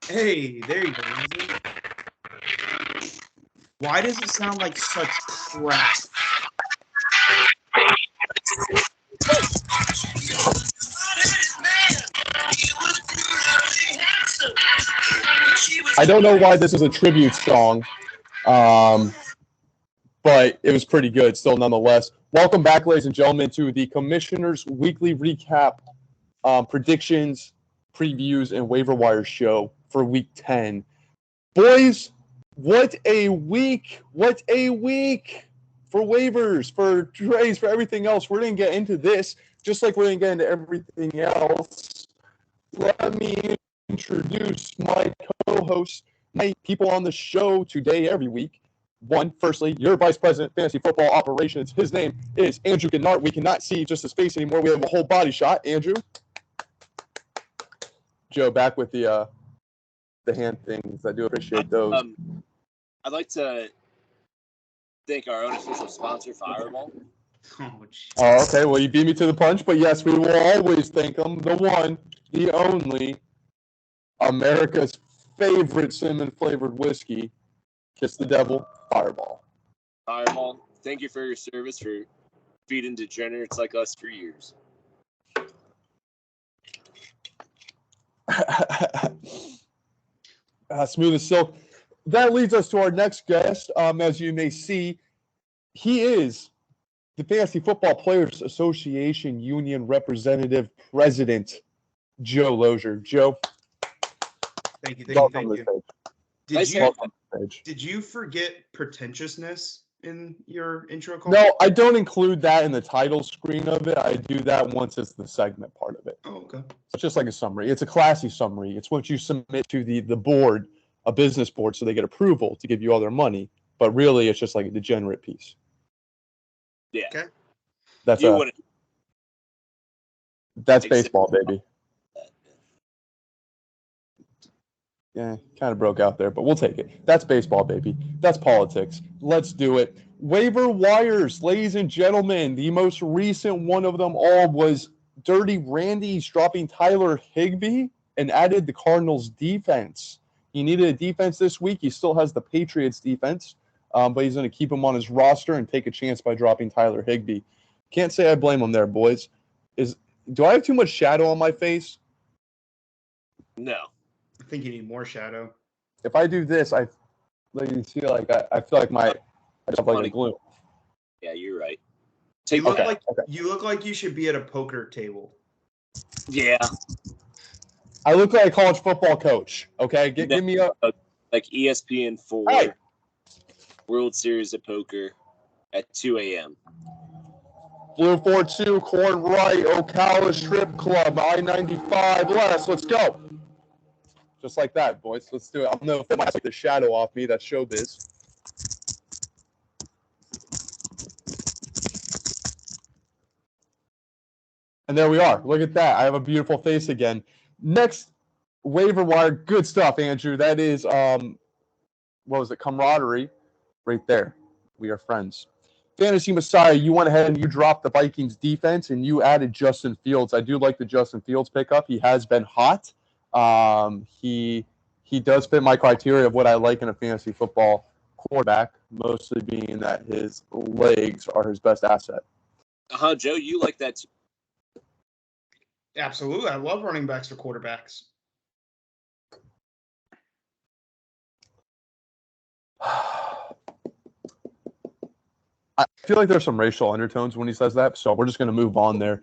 Hey, there you go. Why does it sound like such crap? I don't know why this is a tribute song, but it was pretty good still nonetheless. Welcome back, ladies and gentlemen, to the Commissioner's Weekly Recap, predictions, previews, and waiver wire show for Week 10. Boys, what a week! What a week for waivers, for trades, for everything else. We're going to get into this, just like we're going to get into everything else. Let me introduce my co-hosts, my people on the show today every week. Firstly, your Vice President, Fantasy Football Operations. His name is Andrew Gennard. We cannot see just his face anymore. We have a whole body shot. Andrew. Joe, back with the hand things. I do appreciate those. I'd like to thank our unofficial sponsor, Fireball. Oh, okay. Well, you beat me to the punch, but yes, we will always thank them. The one, the only, America's favorite cinnamon-flavored whiskey. Kiss the devil, Fireball. Fireball, thank you for your service for feeding degenerates like us for years. Smooth as silk. That leads us to our next guest. As you may see, he is the Fantasy Football Players Association Union Representative President, Joe Lozier. Joe. Thank you. Did you forget pretentiousness in your intro call? No, I don't include that in the title screen of it. I do that once it's the segment part of it. Oh, okay. It's just like a summary. It's a classy summary. It's what you submit to the board, a business board, so they get approval to give you all their money. But really, it's just like a degenerate piece. Yeah. Okay. That's baseball, baby. Yeah, kind of broke out there, but we'll take it. That's baseball, baby. That's politics. Let's do it. Waiver wires, ladies and gentlemen. The most recent one of them all was Dirty Randy's dropping Tyler Higbee and added the Cardinals' defense. He needed a defense this week. He still has the Patriots' defense, but he's going to keep him on his roster and take a chance by dropping Tyler Higbee. Can't say I blame him there, boys. Do I have too much shadow on my face? No. I think you need more shadow. If I do this, I feel like I feel like I just like a glue. Yeah, you're right. You look like you should be at a poker table. Yeah. I look like a college football coach. Okay, give me a like ESPN4 hey. World Series of Poker at 2 a.m. Blue 4-2, corn right, Ocala Strip Club, I-95 less. Let's go. Just like that, boys. Let's do it. I'm going to take the shadow off me. That's showbiz. And there we are. Look at that. I have a beautiful face again. Next, waiver wire. Good stuff, Andrew. That is, what was it? Camaraderie right there. We are friends. Fantasy Messiah, you went ahead and you dropped the Vikings defense and you added Justin Fields. I do like the Justin Fields pickup. He has been hot. He does fit my criteria of what I like in a fantasy football quarterback, mostly being that his legs are his best asset. Joe, you like that too. Absolutely. I love running backs for quarterbacks. I feel like there's some racial undertones when he says that, so we're just going to move on there.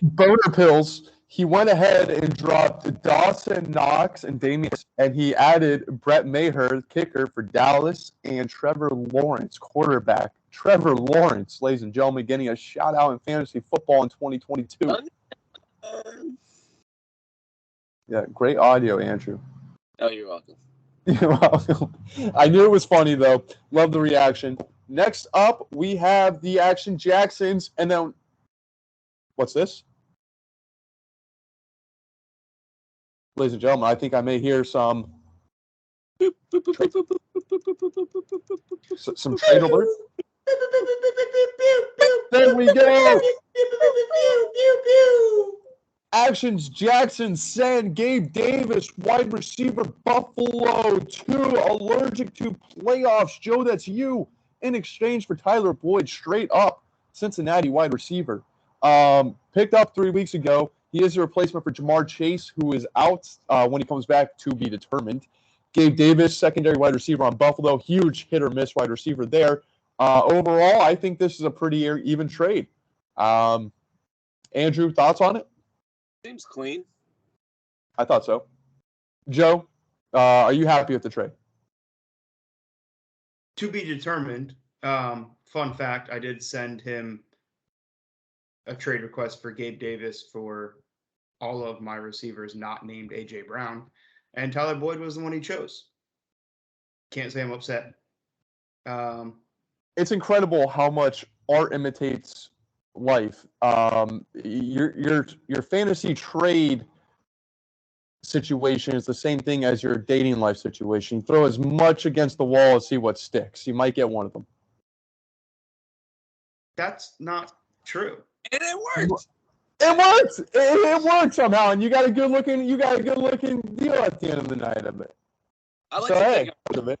Boner Pills, he went ahead and dropped Dawson Knox and Damian, and he added Brett Maher, kicker for Dallas, and Trevor Lawrence, quarterback. Trevor Lawrence, ladies and gentlemen, getting a shout-out in fantasy football in 2022. Yeah, great audio, Andrew. Oh, you're welcome. You're welcome. I knew it was funny, though. Love the reaction. Next up, we have the Action Jacksons, and then what's this? Ladies and gentlemen, I think I may hear some trade alert. There we go. Actions, Jackson, Sen, Gabe Davis, wide receiver, Buffalo, 2, allergic to playoffs. Joe, that's you, in exchange for Tyler Boyd, straight up Cincinnati wide receiver. Picked up 3 weeks ago. He is a replacement for Jamar Chase, who is out when he comes back, to be determined. Gabe Davis, secondary wide receiver on Buffalo, huge hit or miss wide receiver there. Overall, I think this is a pretty even trade. Andrew, thoughts on it? Seems clean. I thought so. Joe, are you happy with the trade? To be determined. Fun fact, I did send him a trade request for Gabe Davis for all of my receivers not named A.J. Brown, and Tyler Boyd was the one he chose. Can't say I'm upset. It's incredible how much art imitates life. Your fantasy trade situation is the same thing as your dating life situation. You throw as much against the wall and see what sticks. You might get one of them. That's not true. And it worked. It works. It worked somehow, and you got a good looking deal at the end of the night of it. I like So to hey, think of it.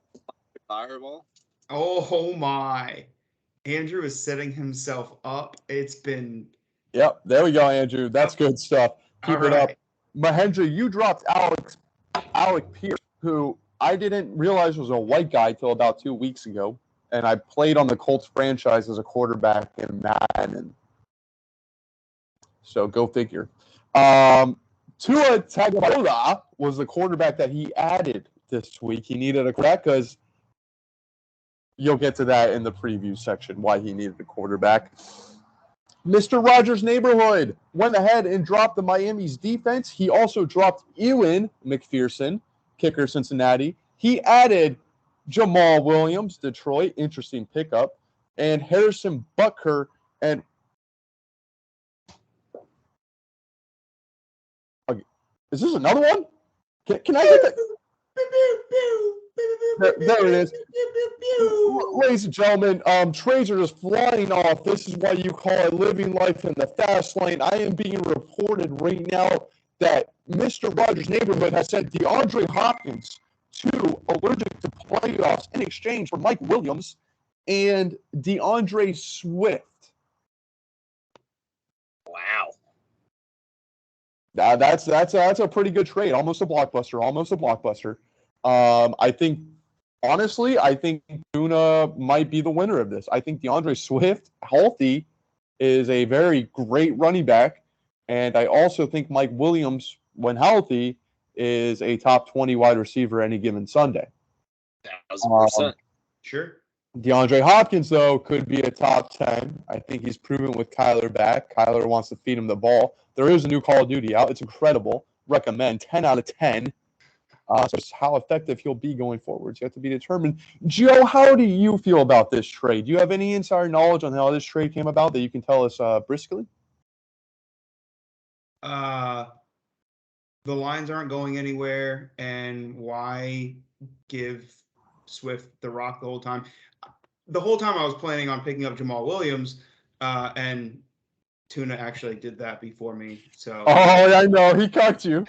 Fireball. Oh my. Andrew is setting himself up. It's been Yep, there we go, Andrew. That's good stuff. Keep it up. Mahendra, you dropped Alec Pierce, who I didn't realize was a white guy till about 2 weeks ago, and I played on the Colts franchise as a quarterback in Madden. So go figure. Tua Tagovailoa was the quarterback that he added this week. He needed a quarterback because you'll get to that in the preview section, why he needed a quarterback. Mr. Rogers' neighborhood went ahead and dropped the Miami's defense. He also dropped Ewan McPherson, kicker Cincinnati. He added Jamal Williams, Detroit, interesting pickup, and Harrison Butker. And is this another one? Can I get that? There it is. Ladies and gentlemen, trades are just flying off. This is why you call it living life in the fast lane. I am being reported right now that Mr. Rogers' neighborhood has sent DeAndre Hopkins to allergic to playoffs in exchange for Mike Williams and DeAndre Swift. Wow. That's a pretty good trade. Almost a blockbuster. I think, honestly, Tuna might be the winner of this. I think DeAndre Swift, healthy, is a very great running back. And I also think Mike Williams, when healthy, is a top 20 wide receiver any given Sunday. 1,000%. Sure. DeAndre Hopkins, though, could be a top 10. I think he's proven with Kyler back. Kyler wants to feed him the ball. There is a new Call of Duty out. It's incredible. Recommend 10 out of 10. So it's how effective he'll be going forward. You have to be determined. Joe, how do you feel about this trade? Do you have any insider knowledge on how this trade came about that you can tell us briskly? The lines aren't going anywhere, and why give Swift the rock the whole time? The whole time I was planning on picking up Jamal Williams, and Tuna actually did that before me. So I know. He cucked you.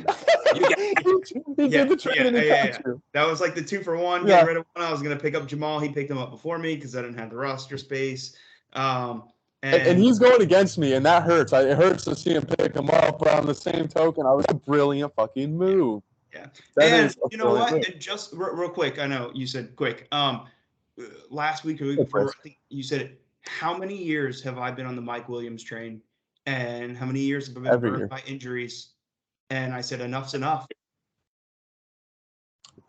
He did the trade and he cucked you. That was like the 2-for-1. Yeah. Getting rid of one. I was going to pick up Jamal. He picked him up before me because I didn't have the roster space. And he's going against me, and that hurts. It hurts to see him pick him up, but on the same token, I was a brilliant fucking move. Yeah. That and is a you know what? move. And just real quick, I know you said quick. Last week or week before, I think you said it. How many years have I been on the Mike Williams train? And how many years have I been burned by injuries? And I said, enough's enough.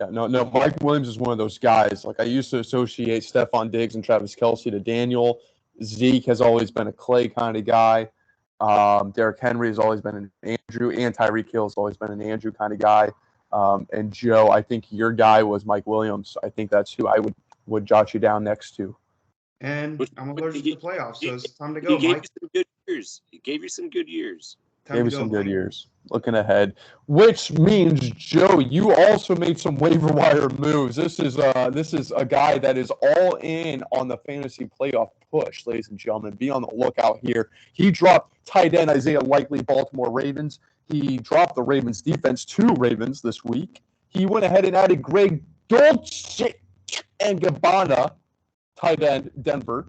Yeah, no. Mike Williams is one of those guys. Like, I used to associate Stephon Diggs and Travis Kelce to Daniel. Zeke has always been a Clay kind of guy. Derrick Henry has always been an Andrew, and Tyreek Hill has always been an Andrew kind of guy. And Joe, I think your guy was Mike Williams. I think that's who I would jot you down next to. And I'm allergic to the playoffs, so it's time to go, Mike. He gave you some good years. Maybe some good years. Looking ahead, which means Joe, you also made some waiver wire moves. This is a guy that is all in on the fantasy playoff push, ladies and gentlemen. Be on the lookout here. He dropped tight end Isaiah Likely, Baltimore Ravens. he dropped the Ravens defense to Ravens this week. He went ahead and added Greg Dulcich and Gabbana, tight end, Denver,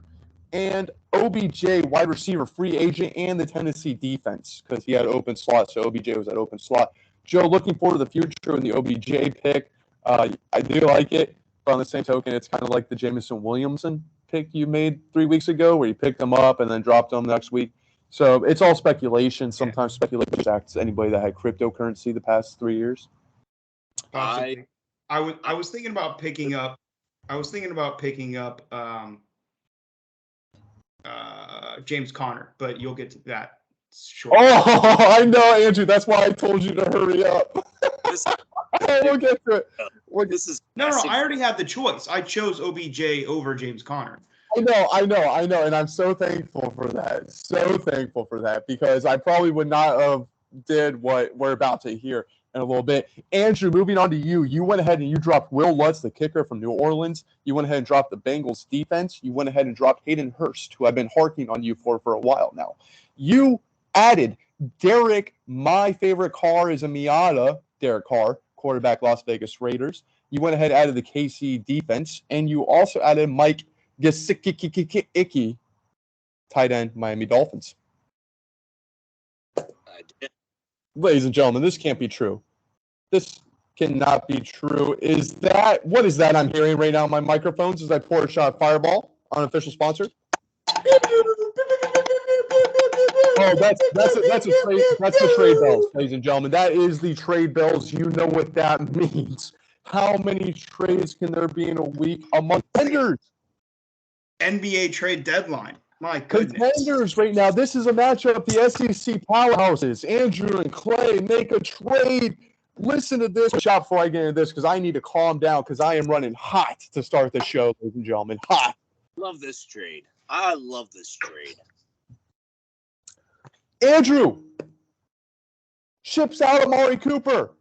and OBJ, wide receiver, free agent, and the Tennessee defense because he had open slot, so OBJ was at open slot. Joe, looking forward to the future in the OBJ pick. I do like it, but on the same token, it's kind of like the Jameson Williamson pick you made 3 weeks ago where you picked them up and then dropped them next week. So it's all speculation. Sometimes speculation acts anybody that had cryptocurrency the past 3 years. Possibly. I was thinking about picking up. James Conner, but you'll get to that shortly. Oh, I know, Andrew. That's why I told you to hurry up. We'll get to it. This is No. I already had the choice. I chose OBJ over James Conner. I know, and I'm so thankful for that. So thankful for that because I probably would not have did what we're about to hear in a little bit. Andrew, moving on to you. You went ahead and you dropped Will Lutz, the kicker from New Orleans. You went ahead and dropped the Bengals defense. You went ahead and dropped Hayden Hurst, who I've been harking on you for a while now. You added Derek, my favorite car is a Miata, Derek Carr, quarterback, Las Vegas Raiders. You went ahead and added the KC defense, and you also added Mike Gesicki, tight end, Miami Dolphins. I did. Ladies and gentlemen, this can't be true. This cannot be true. What is that I'm hearing right now on my microphones as I pour a shot of Fireball, unofficial sponsor? Oh, that's the trade bells, ladies and gentlemen. That is the trade bells. You know what that means. How many trades can there be in a week among vendors? NBA trade deadline. My goodness. Contenders right now. This is a matchup. The SEC powerhouses, Andrew and Clay, make a trade. Listen to this shot before I get into this because I need to calm down because I am running hot to start the show, ladies and gentlemen. Hot. Love this trade. I love this trade. Andrew ships out Amari Cooper,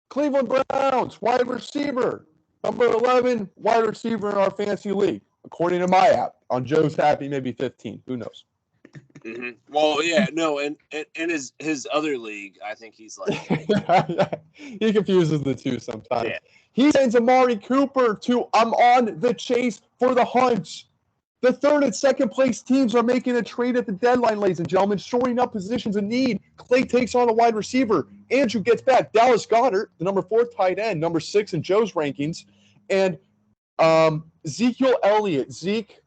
Cleveland Browns, wide receiver, number 11, wide receiver in our fantasy league, according to my app. On Joe's app, he may be 15. Who knows? Mm-hmm. Well, yeah, no, and his other league, I think he's like he confuses the two sometimes. Yeah. He sends Amari Cooper to I'm on the chase for the hunt. The third and second place teams are making a trade at the deadline, ladies and gentlemen, shoring up positions of need. Clay takes on a wide receiver. Andrew gets back Dallas Goedert, the number 4 tight end, number 6 in Joe's rankings, and Ezekiel Elliott. Zeke.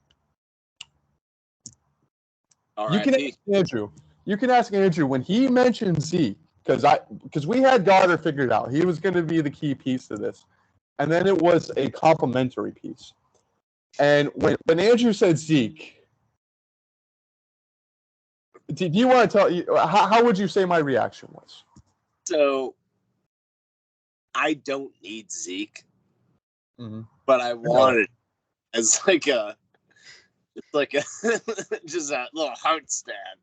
You can ask Andrew when he mentioned Zeke because we had Goddard figured out. He was going to be the key piece to this, and then it was a complementary piece. And when Andrew said Zeke, do you want to tell how would you say my reaction was? So I don't need Zeke, but I wanted as just a little heart stab.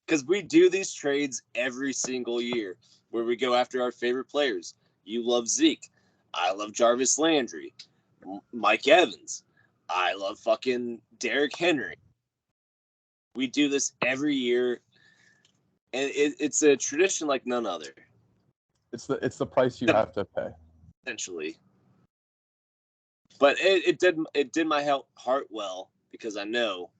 Because we do these trades every single year where we go after our favorite players. You love Zeke. I love Jarvis Landry. Mike Evans. I love fucking Derrick Henry. We do this every year, and it's a tradition like none other. It's the price you have to pay, essentially. But it did my heart well because I know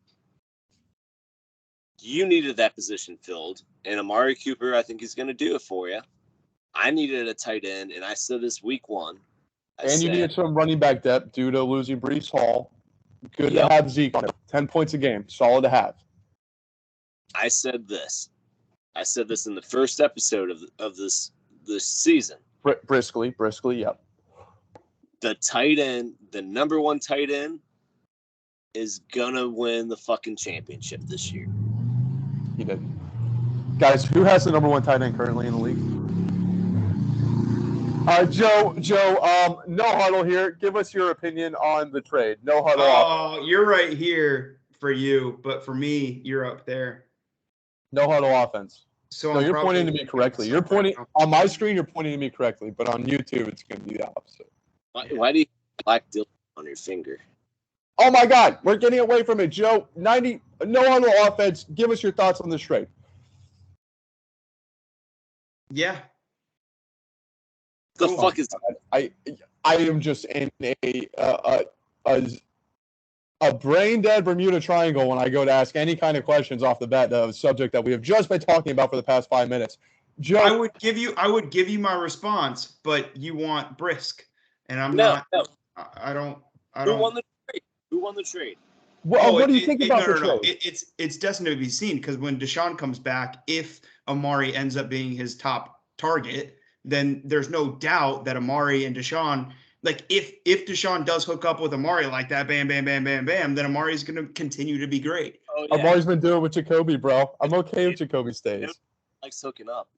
you needed that position filled, and Amari Cooper, I think he's going to do it for you. I needed a tight end, and I said this week 1. You needed some running back depth due to losing Breece Hall. Good to have Zeke on it. 10 points a game. Solid to have. I said this. I said this in the first episode of this season. Briskly, yep. The tight end, the number 1 tight end, is going to win the fucking championship this year. He did. Guys, who has the number 1 tight end currently in the league? Joe, no huddle here. Give us your opinion on the trade. No huddle. Oh, you're right here for you, but for me, you're up there. No huddle offense. So no, you're pointing to me correctly. You're pointing on my screen. You're pointing to me correctly, but on YouTube, it's going to be the opposite. Why do you have black Dylan on your finger? Oh my God, we're getting away from it, Joe. No huddle offense. Give us your thoughts on this trade. Yeah. The Cool. fuck is I am just in a brain dead Bermuda Triangle when I go to ask any kind of questions off the bat, the subject that we have just been talking about for the past 5 minutes. Joe, I would give you my response, but you want brisk, and I'm no, not. no. I don't. Who won the trade? Who won the trade? what do you think about the no. trade? It's destined to be seen because when Deshaun comes back, if Amari ends up being his top target, then there's no doubt that Amari and Deshaun, like if Deshaun does hook up with Amari like that, bam, bam, bam, bam, bam, then Amari's going to continue to be great. Oh, yeah. I've always been doing it with Jacoby, bro. I'm okay if Jacoby stays. Likes hooking up.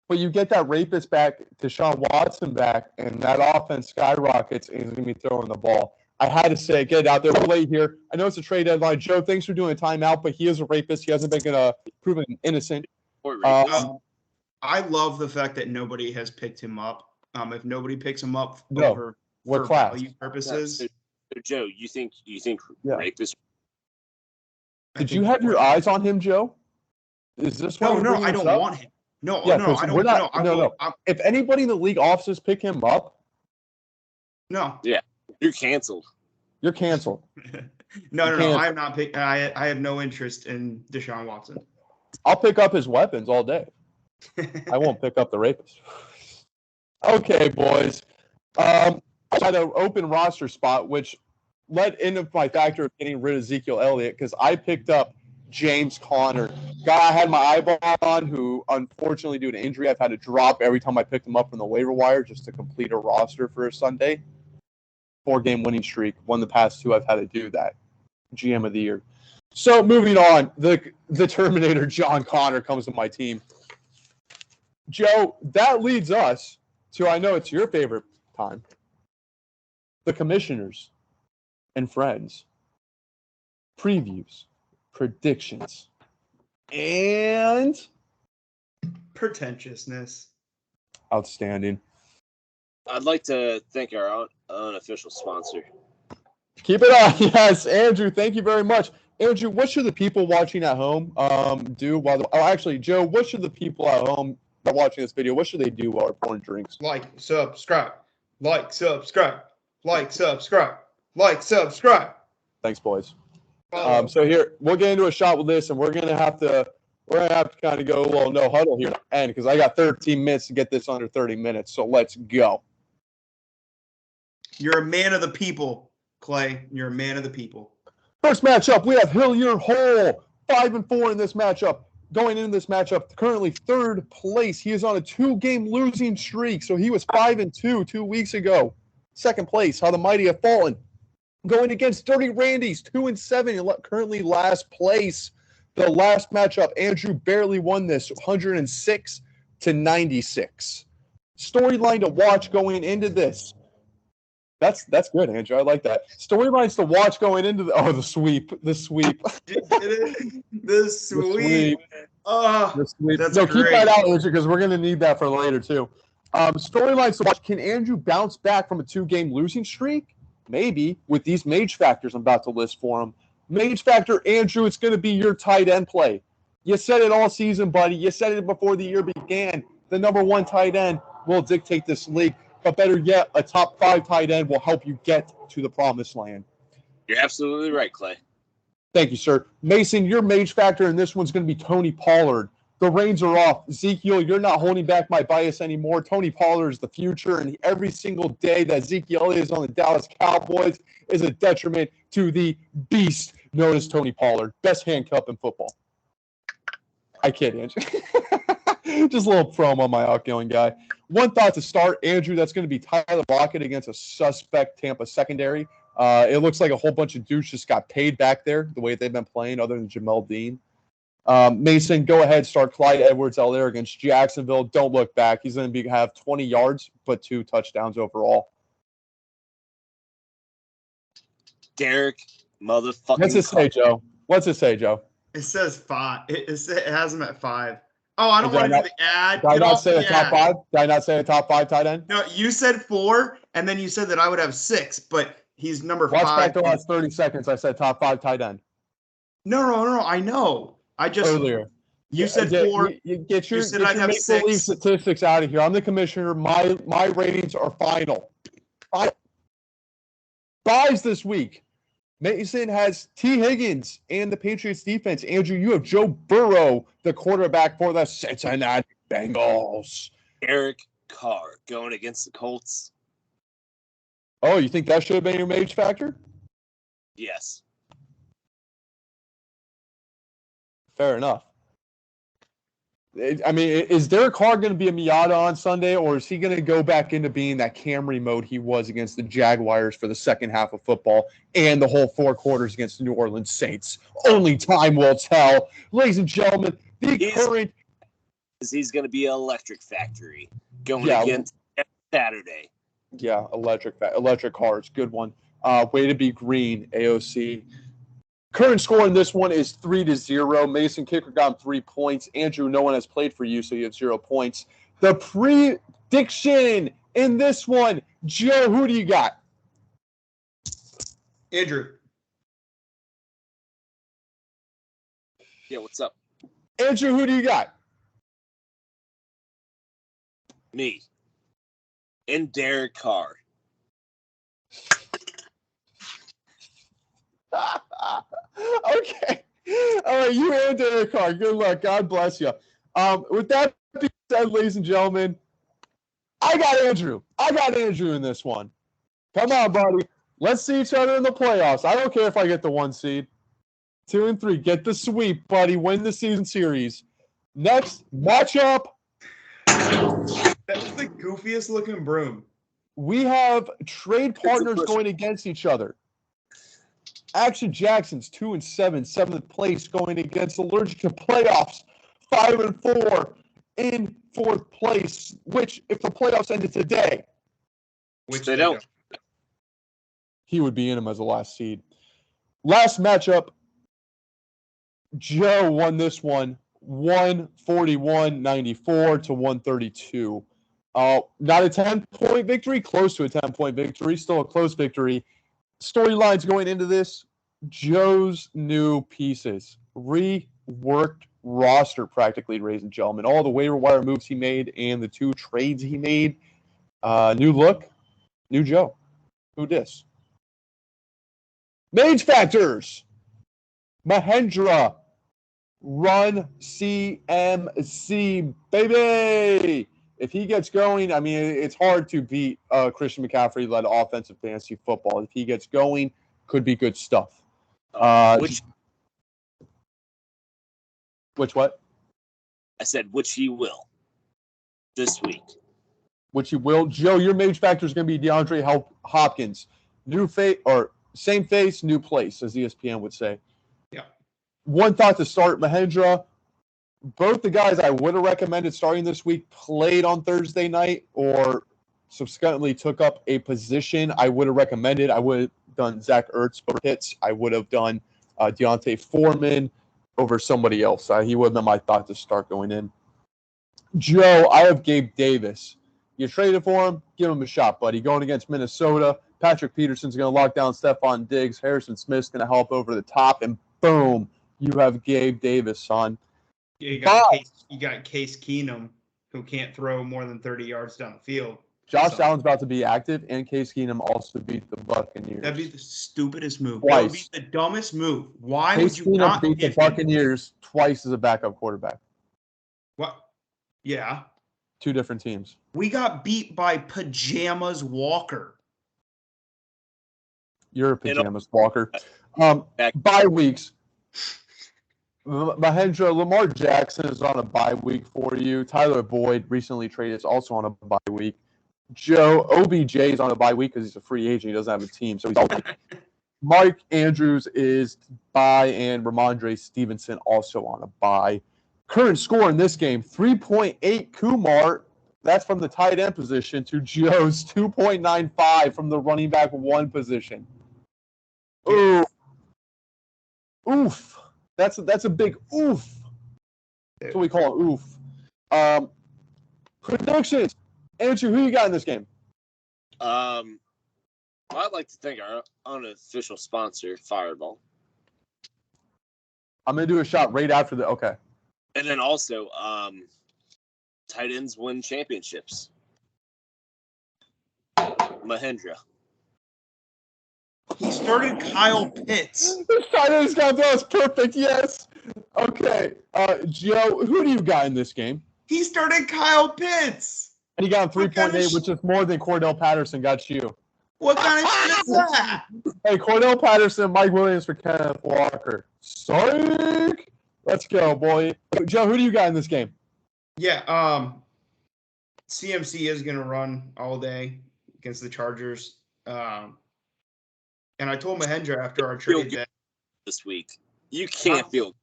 But you get that rapist back, Deshaun Watson back, and that offense skyrockets, and he's going to be throwing the ball. I had to say, get it out there. We're late here. I know it's a trade deadline. Joe, thanks for doing a timeout, but he is a rapist. He hasn't been proven innocent. I love the fact that nobody has picked him up. If nobody picks him up for value purposes. So, Joe, you think rapist? Did you have your eyes on him, Joe? Is this no? I don't want him. No, yeah, no, I don't. No. If anybody in the league offices pick him up, no. Yeah, you're canceled. You're canceled. No. I have not picked. I have no interest in Deshaun Watson. I'll pick up his weapons all day. I won't pick up the rapist. Okay, boys. I had an open roster spot, which led into my factor of getting rid of Ezekiel Elliott because I picked up James Conner, guy I had my eyeball on, who unfortunately due to injury I've had to drop every time I picked him up from the waiver wire just to complete a roster for a Sunday. 4-game winning streak. Won the past 2. I've had to do that. GM of the year. So moving on, the Terminator John Connor comes to my team. Joe, that leads us to, I know it's your favorite time, the commissioners and friends previews, predictions, and pretentiousness. Outstanding. I'd like to thank our unofficial sponsor. Keep it on. Yes, Andrew, thank you very much. Andrew, what should the people watching at home do while actually, Joe, what should the people at home that are watching this video, what should they do while they're pouring drinks? Like, subscribe. Thanks, boys. So here, we'll get into a shot with this, and we're gonna have to kind of go a little no huddle here at the end because I got 13 minutes to get this under 30 minutes. So let's go. You're a man of the people, Clay. You're a man of the people. First matchup, we have Hilliard Hole, 5-4 in this matchup. Going into this matchup, currently 3rd place. He is on a 2-game losing streak, so he was 5-2 2 weeks ago. 2nd place, how the mighty have fallen. Going against Dirty Randy's 2-7, currently last place. The last matchup, Andrew barely won this, 106 to 96. Storyline to watch going into this. That's good, Andrew. I like that. Storylines to watch going into the sweep. The sweep. The sweep. The sweep. That's no, great. keep that out, Andrew, because we're going to need that for later, too. Storylines to watch. Can Andrew bounce back from a 2-game losing streak? Maybe, with these mage factors I'm about to list for him. Mage factor, Andrew, it's going to be your tight end play. You said it all season, buddy. You said it before the year began. The number 1 tight end will dictate this league. But better yet, a top 5 tight end will help you get to the promised land. You're absolutely right, Clay. Thank you, sir. Mason, your mage factor in this one's going to be Tony Pollard. The reins are off. Ezekiel, you're not holding back my bias anymore. Tony Pollard is the future, and every single day that Ezekiel is on the Dallas Cowboys is a detriment to the beast known as Tony Pollard. Best handcuff in football. I kid, Andrew. Just a little promo on my outgoing guy. One thought to start, Andrew, that's going to be Tyler Lockett against a suspect Tampa secondary. It looks like a whole bunch of dudes just got paid back there the way they've been playing, other than Jamel Dean. Mason, go ahead, start Clyde Edwards-Helaire against Jacksonville. Don't look back. He's going to have 20 yards, but 2 touchdowns overall. Derek, motherfucking. What's it say, Joe? What's it say, Joe? It says 5. It has him at 5. Oh, I don't want to do the ad. Did I not say a top 5? Did I not say a top 5 tight end? No, you said 4, and then you said that I would have 6, but he's number 5. Watch back the last 30 seconds. I said top 5 tight end. No, I know. I just earlier. You said 4. You get your, You said get I'd your have make-believe 6. statistics out of here. I'm the commissioner. My ratings are final. Buys this week. Mason has T. Higgins and the Patriots defense. Andrew, you have Joe Burrow, the quarterback for the Cincinnati Bengals. Derek Carr going against the Colts. Oh, you think that should have been your mage factor? Yes. Fair enough. I mean, is Derek Carr going to be a Miata on Sunday, or is he going to go back into being that Camry mode he was against the Jaguars for the second half of football and the whole 4 quarters against the New Orleans Saints? Only time will tell. Ladies and gentlemen, he's going to be an electric factory going against Saturday. Yeah, electric cars. Good one. Way to be green, AOC. Current score in this one is 3-0. Mason Kicker got 3 points. Andrew, no one has played for you, so you have 0 points. The prediction in this one, Joe, who do you got? Andrew. Yeah, what's up? Andrew, who do you got? Me. And Derek Carr. Okay. All right, you and Derek Carr. Good luck. God bless you. With that being said, ladies and gentlemen, I got Andrew. In this one. Come on, buddy. Let's see each other in the playoffs. I don't care if I get the 1 seed. 2 and 3. Get the sweep, buddy. Win the season series. Next matchup. That was the goofiest looking broom. We have trade partners going against each other. Action Jackson's 2 and 7, 7th place, going against Allergic to Playoffs, 5 and 4, in 4th place. Which, if the playoffs ended today, which they don't, he would be in them as the last seed. Last matchup, Joe won this one, 141-94 to 132. Not a 10-point victory, close to a 10-point victory, still a close victory. Storylines going into this, Joe's new pieces. Reworked roster practically, ladies and gentlemen. All the waiver wire moves he made and the 2 trades he made. New look, new Joe. Who dis? Mage factors. Mahendra. Run CMC, baby. If he gets going, I mean, it's hard to beat Christian McCaffrey-led offensive fantasy football. If he gets going, could be good stuff. Which what? I said which he will this week. Which he will. Joe, your mage factor is going to be DeAndre Hopkins. New face or same face, new place, as ESPN would say. Yeah. One thought to start, Mahendra. Both the guys I would have recommended starting this week played on Thursday night or subsequently took up a position I would have recommended. I would have done Zach Ertz over Pitts. I would have done Deontay Foreman over somebody else. He would have been my thought to start going in. Joe, I have Gabe Davis. You traded for him, give him a shot, buddy. Going against Minnesota, Patrick Peterson's going to lock down Stephon Diggs. Harrison Smith's going to help over the top, and boom, you have Gabe Davis, son. Yeah, you got Case Keenum, who can't throw more than 30 yards down the field. Josh Allen's about to be active, and Case Keenum also beat the Buccaneers. That'd be the stupidest move. Twice. That would be the dumbest move. Why Case would you Keenum not beat the Buccaneers twice as a backup quarterback? What? Yeah. 2 different teams. We got beat by Pajamas Walker. You're a Pajamas Walker. Bye weeks. Mahendra, Lamar Jackson is on a bye week for you. Tyler Boyd, recently traded, is also on a bye week. Joe, OBJ is on a bye week because he's a free agent. He doesn't have a team, so he's all Mike Andrews is bye, and Ramondre Stevenson also on a bye. Current score in this game, 3.8 Kumar. That's from the tight end position to Joe's 2.95 from the running back 1 position. Ooh. Oof. That's a big oof. That's what we call an oof. Predictions. Andrew, who you got in this game? I'd like to thank our unofficial sponsor, Fireball. I'm going to do a shot right after the... Okay. And then also, tight ends win championships. Mahendra. He started Kyle Pitts. This tight end's got that was perfect. Yes. Okay. Joe, who do you got in this game? He started Kyle Pitts. And he got 3.8, of which is more than Cordell Patterson got you. What kind of shit is that? Hey, Cordell Patterson, Mike Williams for Kenneth Walker. Psych! Let's go, boy. Joe, who do you got in this game? Yeah, CMC is going to run all day against the Chargers. And I told Mahendra after our trade that this week you can't feel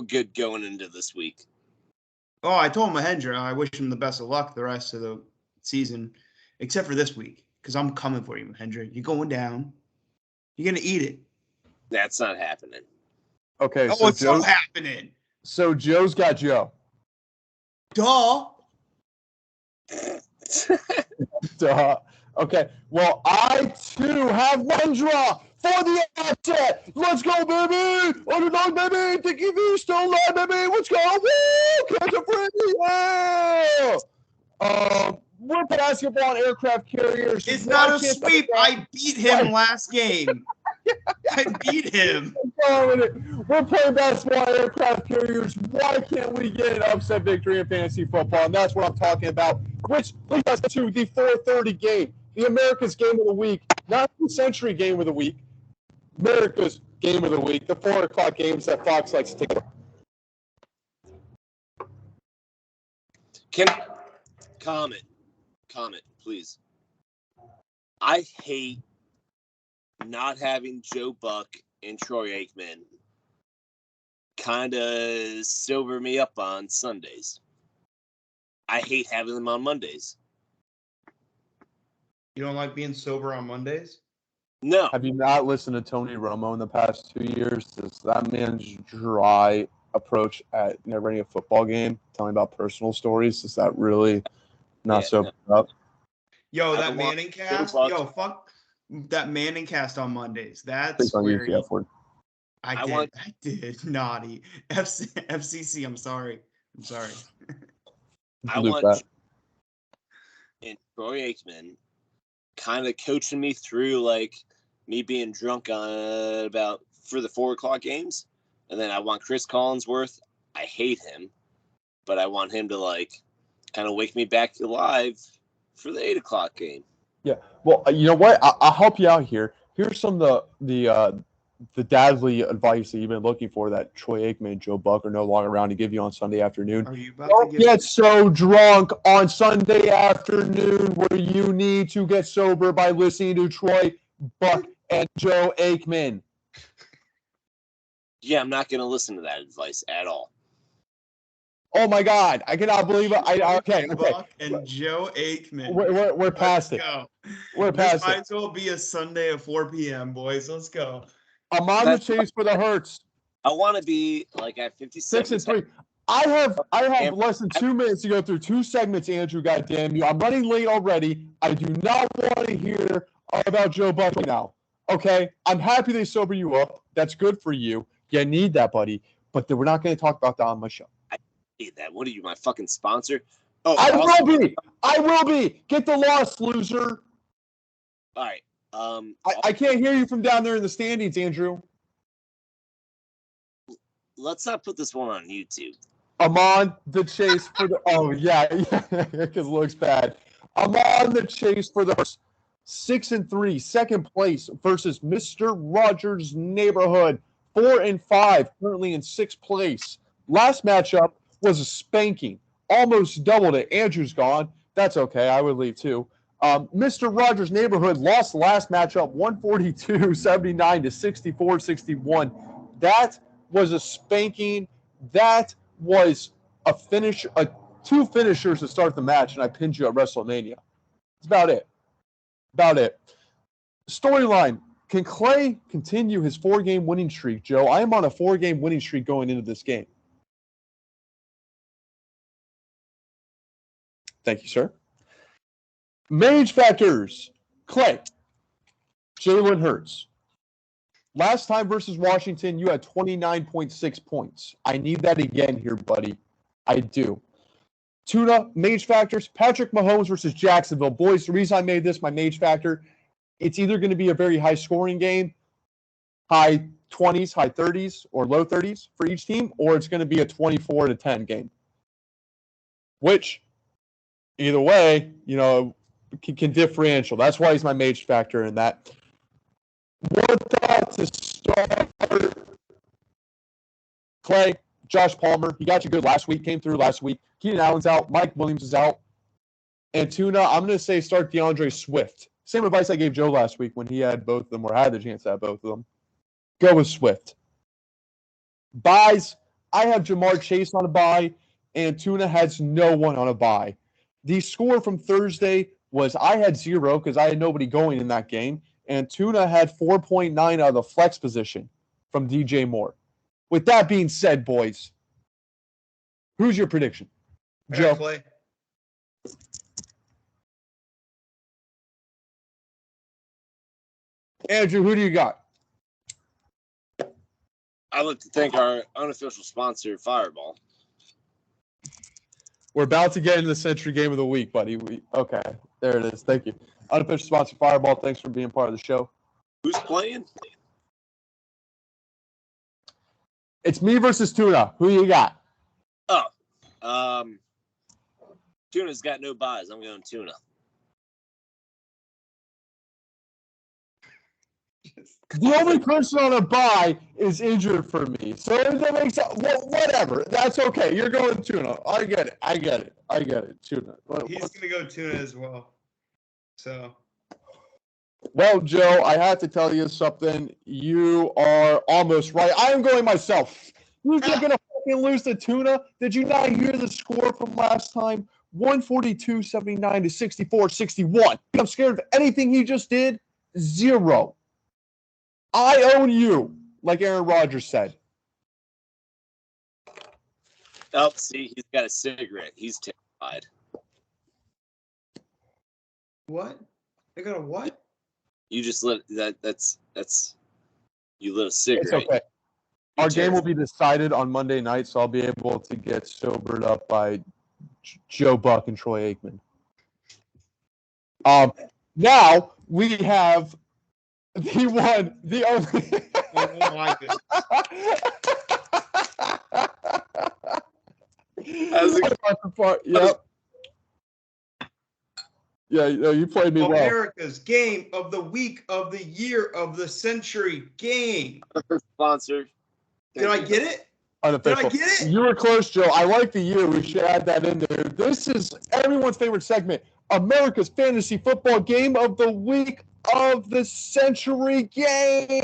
good going into this week. Oh, I told Mahendra I wish him the best of luck the rest of the season, except for this week, because I'm coming for you, Mahendra. You're going down. You're going to eat it. That's not happening. Okay, so it's not happening. So Joe's got Joe. Duh. Duh. Okay, well, I, too, have Mahendra for the upset. Let's go, baby. Underdog, baby. Think you still alive, baby. Let's go. Woo! Kansas City. Yeah. We're basketball and aircraft carriers. It's not a sweep. I beat him last game. I beat him. We're playing basketball and aircraft carriers. Why can't we get an upset victory in fantasy football? And that's what I'm talking about, which leads us to the 4:30 game. The America's Game of the Week, not the Century Game of the Week, America's Game of the Week, the 4 o'clock games that Fox likes to take. Can comment, please. I hate not having Joe Buck and Troy Aikman kind of sober me up on Sundays. I hate having them on Mondays. You don't like being sober on Mondays? No. Have you not listened to Tony Romo in the past 2 years? That man's dry approach at narrating a football game, telling about personal stories, is that really not sober up? Yo, that Manning cast. Yo, fuck that Manning cast on Mondays. That's where I did naughty. FCC. I'm sorry. I want and Troy Aikman kind of coaching me through like me being drunk on about for the 4 o'clock games, and then I want Chris Collinsworth. I hate him, but I want him to like kind of wake me back alive for the 8 o'clock game. Yeah. Well, you know what? I'll help you out here. Here's some of the dadly advice that you've been looking for that Troy Aikman and Joe Buck are no longer around to give you on Sunday afternoon. Are you about Don't get so drunk on Sunday afternoon where you need to get sober by listening to Troy Buck and Joe Aikman. Yeah, I'm not going to listen to that advice at all. Oh my God! I cannot believe it. Okay. Buck and Joe Aikman. We're past it. We're past it. Might as well be a Sunday at 4 p.m. boys. Let's go. I'm on the chase for the Hertz. I want to be like at 57. 6-3. I have less than 2 minutes to go through 2 segments, Andrew. Goddamn you! I'm running late already. I do not want to hear about Joe Buck now. Okay, I'm happy they sober you up. That's good for you. You need that, buddy. But we're not going to talk about that on my show. I hate that. What are you, my fucking sponsor? Oh, I will be. Get the loss, loser. All right. I can't hear you from down there in the standings, Andrew. Let's not put this one on YouTube. I'm on the chase for the. Oh yeah, because it looks bad. I'm on the chase for the 6-3, second place versus Mr. Rogers' Neighborhood, 4-5, currently in 6th place. Last matchup was a spanking, almost doubled it. Andrew's gone. That's okay. I would leave too. Mr. Rogers' Neighborhood lost the last matchup 142-79 to 64-61. That was a spanking. That was a finish, 2 finishers to start the match, and I pinned you at WrestleMania. That's about it. Storyline. Can Clay continue his 4-game winning streak, Joe? I am on a 4-game winning streak going into this game. Thank you, sir. Mage factors. Clay. Jalen Hurts. Last time versus Washington, you had 29.6 points. I need that again here, buddy. I do. Tuna, Mage Factors, Patrick Mahomes versus Jacksonville. Boys, the reason I made this my Mage Factor, it's either going to be a very high-scoring game, high 20s, high 30s, or low 30s for each team, or it's going to be a 24-10 game. Which, either way, can differential. That's why he's my Mage Factor in that. One thought to start. Clay, Josh Palmer, he got you good last week, came through last week. Keenan Allen's out. Mike Williams is out. And Tuna, I'm going to say start DeAndre Swift. Same advice I gave Joe last week when he had both of them, or had the chance to have both of them. Go with Swift. Buys, I have Jamar Chase on a buy, and Tuna has no one on a buy. The score from Thursday was I had 0 because I had nobody going in that game, and Tuna had 4.9 out of the flex position from DJ Moore. With that being said, boys, who's your prediction? Joe? Clay. Andrew, who do you got? I'd like to thank our unofficial sponsor, Fireball. We're about to get into the Century Game of the Week, buddy. Okay, there it is. Thank you. Unofficial sponsor, Fireball. Thanks for being part of the show. Who's playing? It's me versus Tuna. Who you got? Tuna's got no buys. I'm going Tuna. The only person on a bye is injured for me. So if that makes sense, whatever. That's okay. You're going Tuna. I get it. Tuna. He's going to go Tuna as well. So. Well, Joe, I have to tell you something. You are almost right. I am going myself. You're going to fucking lose to Tuna. Did you not hear the score from last time? 142-79 to 64-61. I'm scared of anything he just did. 0. I own you, like Aaron Rodgers said. Oh, see, he's got a cigarette. He's terrified. What? I got a what? You just lit that's you lit a cigarette. It's okay. Our game will be decided on Monday night, so I'll be able to get sobered up by Joe Buck and Troy Aikman. Now we have the one, the only. Oh my goodness. Yep. Yeah, you played me well. America's game of the week, of the year, of the century game. Sponsor. Did I get it? Unofficial. Did I get it? You were close, Joe. I like the year. We should add that in there. This is everyone's favorite segment. America's fantasy football game of the week of the century game.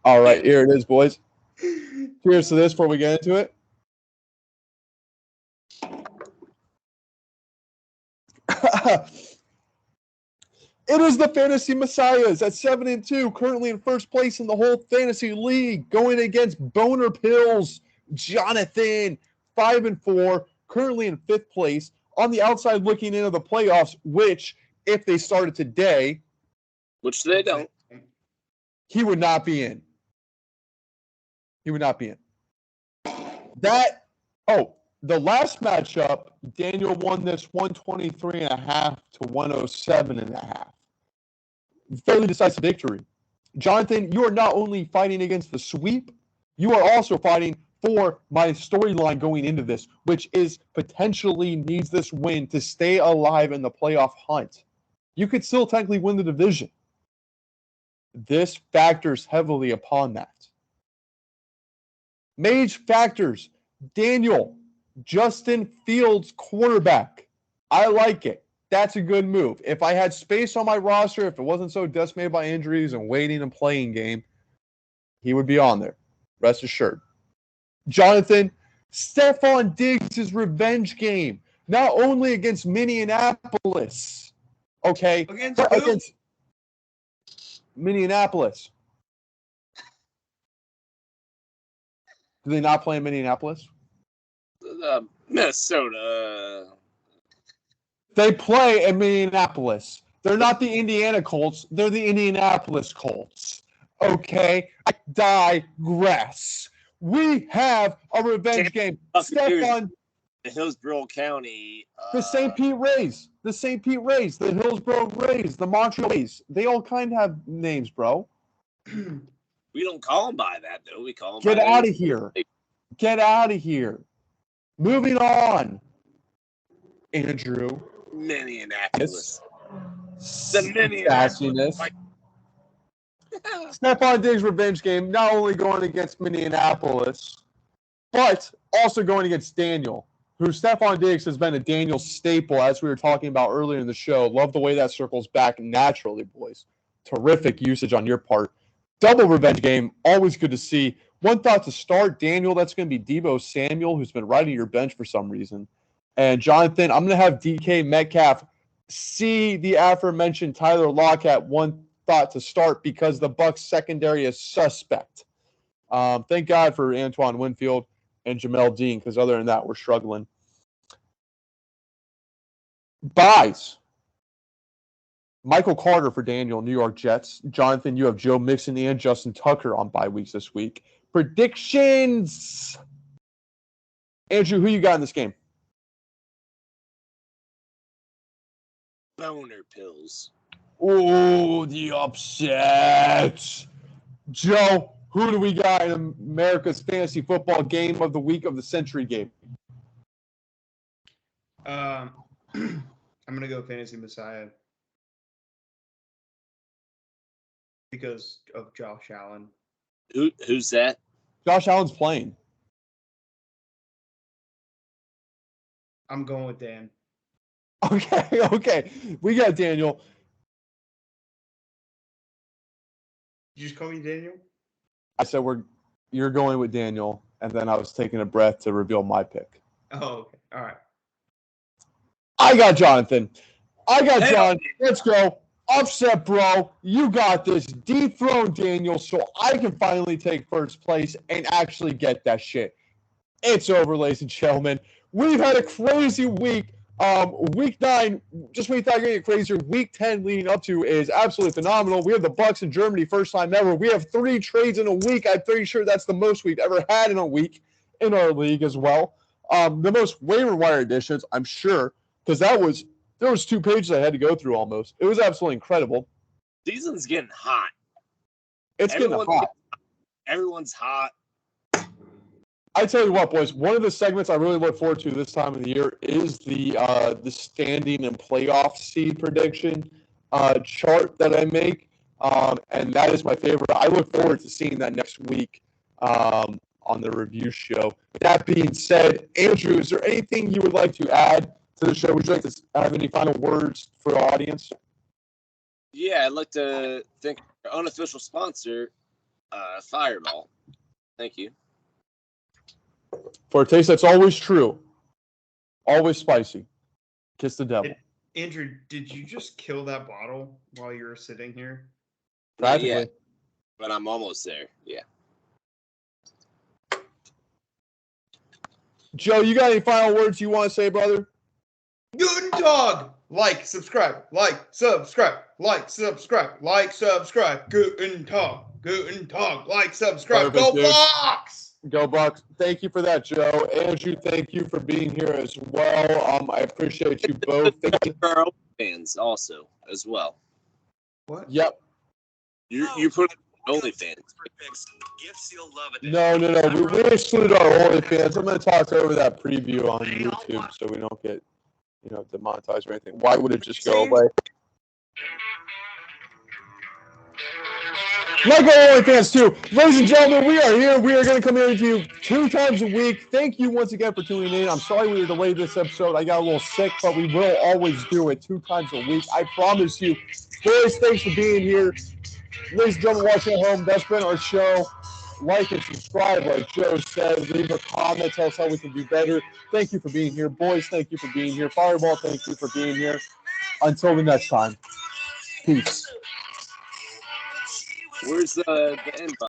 All right, here it is, boys. Cheers to this before we get into it. It is the Fantasy Messiahs at 7-2, currently in first place in the whole fantasy league, going against Boner Pills, Jonathan, 5-4, currently in fifth place. On the outside, looking into the playoffs, which, if they started today, which they don't, he would not be in. He would not be in. The last matchup, Daniel won this 123.5 to 107.5. Fairly decisive victory. Jonathan, you are not only fighting against the sweep, you are also fighting for my storyline going into this, which is potentially needs this win to stay alive in the playoff hunt. You could still technically win the division. This factors heavily upon that. Mage factors. Daniel, Justin Fields, quarterback. I like it. That's a good move. If I had space on my roster, if it wasn't so decimated by injuries and waiting and playing game, he would be on there. Rest assured. Jonathan, Stephon Diggs' revenge game. Not only against Minneapolis. Okay. Against Minneapolis. Do they not play in Minneapolis? Minnesota. They play in Minneapolis. They're not the Indiana Colts. They're the Indianapolis Colts. Okay? I digress. We have a revenge game. Stephon, the Hillsborough County. the St. Pete Rays. The St. Pete Rays. The Hillsborough Rays. The Montreal Rays. They all kind of have names, bro. We don't call them by that, though. We call them Get out of here. Get out of here. Moving on. Andrew. Minneapolis. The Minneapolis. Stephon Diggs' revenge game, not only going against Minneapolis, but also going against Daniel, who Stephon Diggs has been a Daniel staple, as we were talking about earlier in the show. Love the way that circles back naturally, boys. Terrific usage on your part. Double revenge game, always good to see. One thought to start, Daniel, that's going to be Deebo Samuel, who's been riding your bench for some reason. And Jonathan, I'm going to have DK Metcalf see the aforementioned Tyler Lockett. One thought to start because the Bucs secondary is suspect. Thank God for Antoine Winfield and Jamel Dean, because other than that, we're struggling. Buys. Michael Carter for Daniel, New York Jets. Jonathan, you have Joe Mixon and Justin Tucker on bye weeks this week. Predictions. Andrew, who you got in this game? Boner pills. Oh, the upset. Joe, who do we got in America's fantasy football game of the week of the century game? I'm going to go Fantasy Messiah because of Josh Allen. Who's that? Josh Allen's playing. I'm going with Dan. Okay. We got Daniel. Did you just call me Daniel? I said you're going with Daniel, and then I was taking a breath to reveal my pick. Oh, okay. All right. I got Jonathan. John. Let's go. Upset, bro. You got this. Dethrone Daniel so I can finally take first place and actually get that shit. It's over, ladies and gentlemen. We've had a crazy week. Week 9, just when you thought you were going to get crazier, week 10 leading up to is absolutely phenomenal. We have the Bucs in Germany, first time ever. We have 3 trades in a week. I'm pretty sure that's the most we've ever had in a week in our league as well. The most waiver wire additions, I'm sure, because there was 2 pages I had to go through almost. It was absolutely incredible. Season's getting hot. Getting hot. Everyone's hot. I tell you what, boys, one of the segments I really look forward to this time of the year is the standing and playoff seed prediction chart that I make, and that is my favorite. I look forward to seeing that next week on the review show. That being said, Andrew, is there anything you would like to add to the show? Would you like to have any final words for the audience? Yeah, I'd like to thank our unofficial sponsor, Fireball. Thank you. For a taste that's always true, always spicy. Kiss the devil. Andrew, did you just kill that bottle while you were sitting here? Practically. Yeah, but I'm almost there. Yeah. Joe, you got any final words you want to say, brother? Guten Tag! Like, subscribe. Like, subscribe. Like, subscribe. Like, subscribe. Guten Tag. Guten Tag. Like, subscribe. Perfect, Go dude. Bucs! Go Bucs. Thank you for that, Joe. Andrew, thank you for being here as well. I appreciate you both. Thank you for our OnlyFans also, as well. What? Yep. You put OnlyFans. No. We excluded our OnlyFans. I'm going to toss over that preview on YouTube so we don't get, demonetized or anything. Why would it just go away? Like our OnlyFans too. Ladies and gentlemen, we are here. We are going to come here to you 2 times a week. Thank you once again for tuning in. I'm sorry we were delayed this episode. I got a little sick, but we will always do it 2 times a week. I promise you. Boys, thanks for being here. Ladies and gentlemen watching at home, that's been our show. Like and subscribe, like Joe said. Leave a comment. Tell us how we can do better. Thank you for being here. Boys, thank you for being here. Fireball, thank you for being here. Until the next time. Peace. Where's the end button?